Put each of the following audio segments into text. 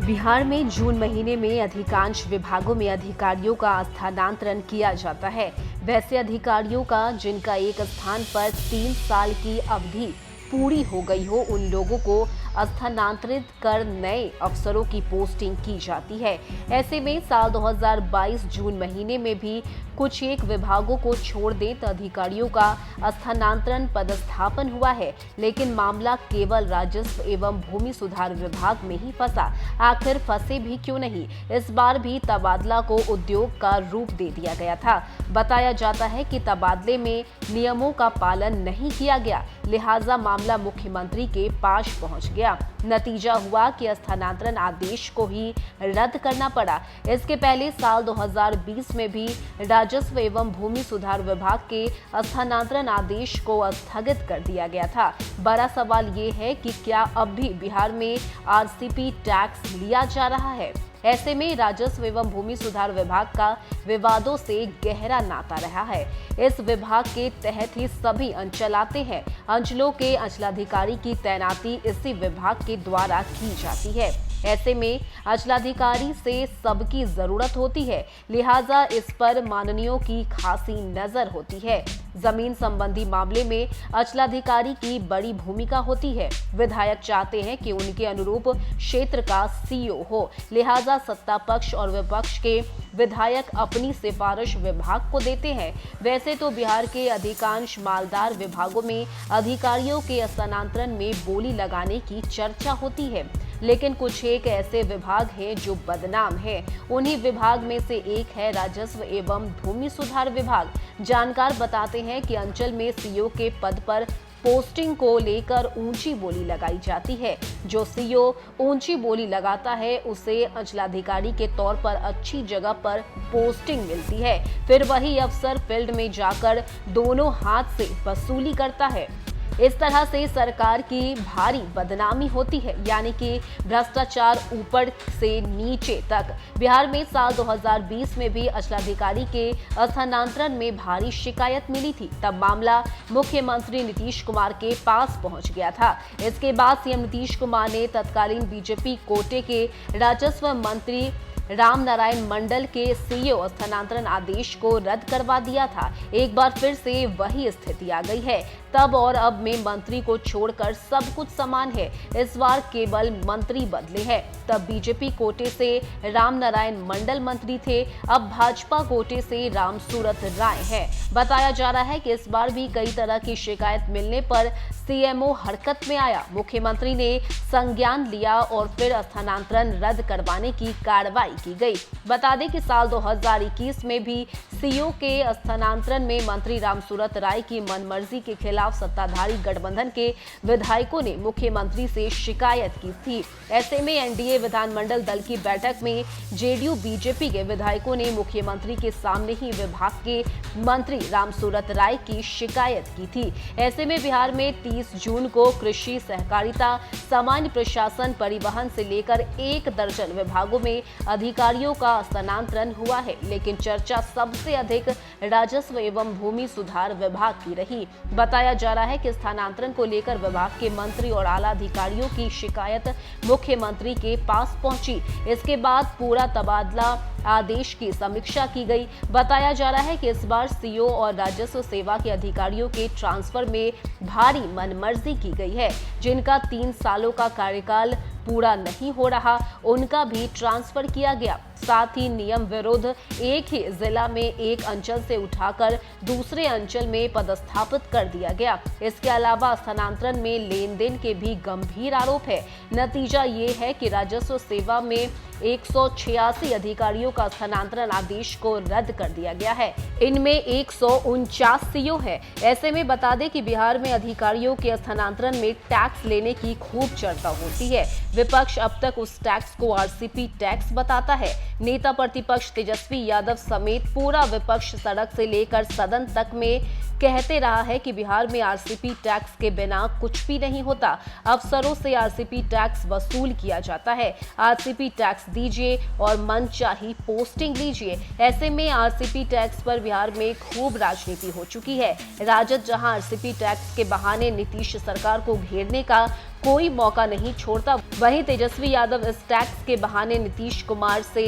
बिहार में जून महीने में अधिकांश विभागों में अधिकारियों का स्थानांतरण किया जाता है। वैसे अधिकारियों का जिनका एक स्थान पर 3 साल की अवधि पूरी हो गई हो, उन लोगों को स्थानांतरित कर नए अफसरों की पोस्टिंग की जाती है। ऐसे में साल 2022 जून महीने में भी कुछ एक विभागों को छोड़ दें तो अधिकारियों का स्थानांतरण पदस्थापन हुआ है, लेकिन मामला केवल राजस्व एवं भूमि सुधार विभाग में ही फंसा। आखिर फंसे भी क्यों नहीं? इस बार भी तबादला को उद्योग का रूप दे दिया गया था। बताया जाता है कि तबादले में नियमों का पालन नहीं किया गया, लिहाजा मामला मुख्यमंत्री के पास पहुंच गया। नतीजा हुआ कि स्थानांतरण आदेश को ही रद्द करना पड़ा। इसके पहले साल 2020 में भी राजस्व एवं भूमि सुधार विभाग के स्थानांतरण आदेश को स्थगित कर दिया गया था। बड़ा सवाल ये है कि क्या अब भी बिहार में आरसीपी टैक्स लिया जा रहा है? ऐसे में राजस्व एवं भूमि सुधार विभाग का विवादों से गहरा नाता रहा है। इस विभाग के तहत ही सभी अंचल आते हैं। अंचलों के अंचलाधिकारी की तैनाती इसी विभाग के द्वारा की जाती है। ऐसे में अंचलाधिकारी से सबकी जरूरत होती है, लिहाजा इस पर माननीयों की खासी नजर होती है। जमीन संबंधी मामले में अंचलाधिकारी की बड़ी भूमिका होती है। विधायक चाहते हैं कि उनके अनुरूप क्षेत्र का सीईओ हो, लिहाजा सत्ता पक्ष और विपक्ष के विधायक अपनी सिफारिश विभाग को देते हैं। वैसे तो बिहार के अधिकांश मालदार विभागों में अधिकारियों के स्थानांतरण में बोली लगाने की चर्चा होती है, लेकिन कुछ एक ऐसे विभाग हैं जो बदनाम हैं। उन्हीं विभाग में से एक है राजस्व एवं भूमि सुधार विभाग। जानकार बताते हैं कि अंचल में सीईओ के पद पर पोस्टिंग को लेकर ऊंची बोली लगाई जाती है। जो सीईओ ऊंची बोली लगाता है उसे अंचलाधिकारी के तौर पर अच्छी जगह पर पोस्टिंग मिलती है। फिर वही अफसर फील्ड में जाकर दोनों हाथ से वसूली करता है। इस तरह से सरकार की भारी बदनामी होती है, यानी कि भ्रष्टाचार ऊपर से नीचे तक। बिहार में साल 2020 में भी अंचलाधिकारी के स्थानांतरण में भारी शिकायत मिली थी। तब मामला मुख्यमंत्री नीतीश कुमार के पास पहुंच गया था। इसके बाद सीएम नीतीश कुमार ने तत्कालीन बीजेपी कोटे के राजस्व मंत्री राम नारायण मंडल के सीईओ स्थानांतरण आदेश को रद्द करवा दिया था। एक बार फिर से वही स्थिति आ गई है। तब और अब में मंत्री को छोड़कर सब कुछ समान है। इस बार केवल मंत्री बदले हैं। तब बीजेपी कोटे से राम नारायण मंडल मंत्री थे, अब भाजपा कोटे से राम सूरत राय हैं। बताया जा रहा है कि इस बार भी कई तरह की शिकायत मिलने पर सीएमओ हरकत में आया। मुख्यमंत्री ने संज्ञान लिया और फिर स्थानांतरण रद्द करवाने की कार्रवाई की गई। बता दें कि साल 2021 में भी सीईओ के स्थानांतरण में मंत्री राम सूरत राय की मनमर्जी के खिलाफ सत्ताधारी गठबंधन के विधायकों ने मुख्यमंत्री से शिकायत की थी। ऐसे में एनडीए विधानमंडल दल की बैठक में जेडीयू बीजेपी के विधायकों ने मुख्यमंत्री के सामने ही विभाग के मंत्री राम सूरत राय की शिकायत की थी। ऐसे में बिहार में 30 जून को कृषि, सहकारिता, सामान्य प्रशासन, परिवहन से लेकर 1 दर्जन विभागों में अधिकारियों का स्थानांतरण हुआ है, लेकिन चर्चा सबसे अधिक राजस्व एवं भूमि सुधार विभाग की रही। बताया जा रहा है कि स्थानांतरण को लेकर विभाग के मंत्री और आला अधिकारियों की शिकायत मुख्यमंत्री के पास पहुंची। इसके बाद पूरा तबादला आदेश की समीक्षा की गई। बताया जा रहा है कि इस बार सीईओ और राजस्व सेवा के अधिकारियों के ट्रांसफर में भारी मनमर्जी की गई है। जिनका 3 सालों का कार्यकाल पूरा नहीं हो रहा, उनका भी ट्रांसफर किया गया। साथ ही नियम विरुद्ध एक ही जिला में एक अंचल से उठाकर दूसरे अंचल में पदस्थापित कर दिया गया। इसके अलावा स्थानांतरण में लेन देन के भी गंभीर आरोप है। नतीजा ये है कि राजस्व सेवा में 186 अधिकारियों का स्थानांतरण आदेश को रद्द कर दिया गया है। इनमें 149 सीईओ है। ऐसे में बता दें कि बिहार में अधिकारियों के स्थानांतरण में टैक्स लेने की खूब चर्चा होती है। विपक्ष अब तक उस टैक्स को आरसीपी टैक्स बताता है। नेता प्रतिपक्ष तेजस्वी यादव समेत पूरा विपक्ष सड़क से लेकर सदन तक में कहते रहा है कि बिहार में आरसीपी टैक्स के बिना कुछ भी नहीं होता। अफसरों से आरसीपी टैक्स वसूल किया जाता है। आरसीपी टैक्स दीजिए और मनचाही पोस्टिंग लीजिए। ऐसे में आरसीपी टैक्स पर बिहार में खूब राजनीति हो चुकी है। राजद जहां आरसीपी टैक्स के बहाने नीतीश सरकार को घेरने का कोई मौका नहीं छोड़ता। वहीं तेजस्वी यादव इस टैक्स के बहाने नीतीश कुमार से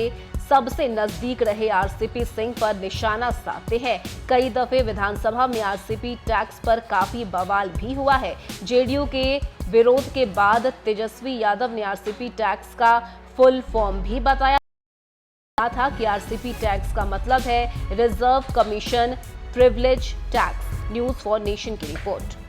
सबसे नजदीक रहे आरसीपी सिंह पर निशाना साधते हैं। कई दफे विधानसभा में आरसीपी टैक्स पर काफी बवाल भी हुआ है। जेडीयू के विरोध के बाद तेजस्वी यादव ने आरसीपी टैक्स का फुल फॉर्म भी बताया था कि आरसीपी टैक्स का मतलब है reserve commission privilege tax. News for nation की रिपोर्ट।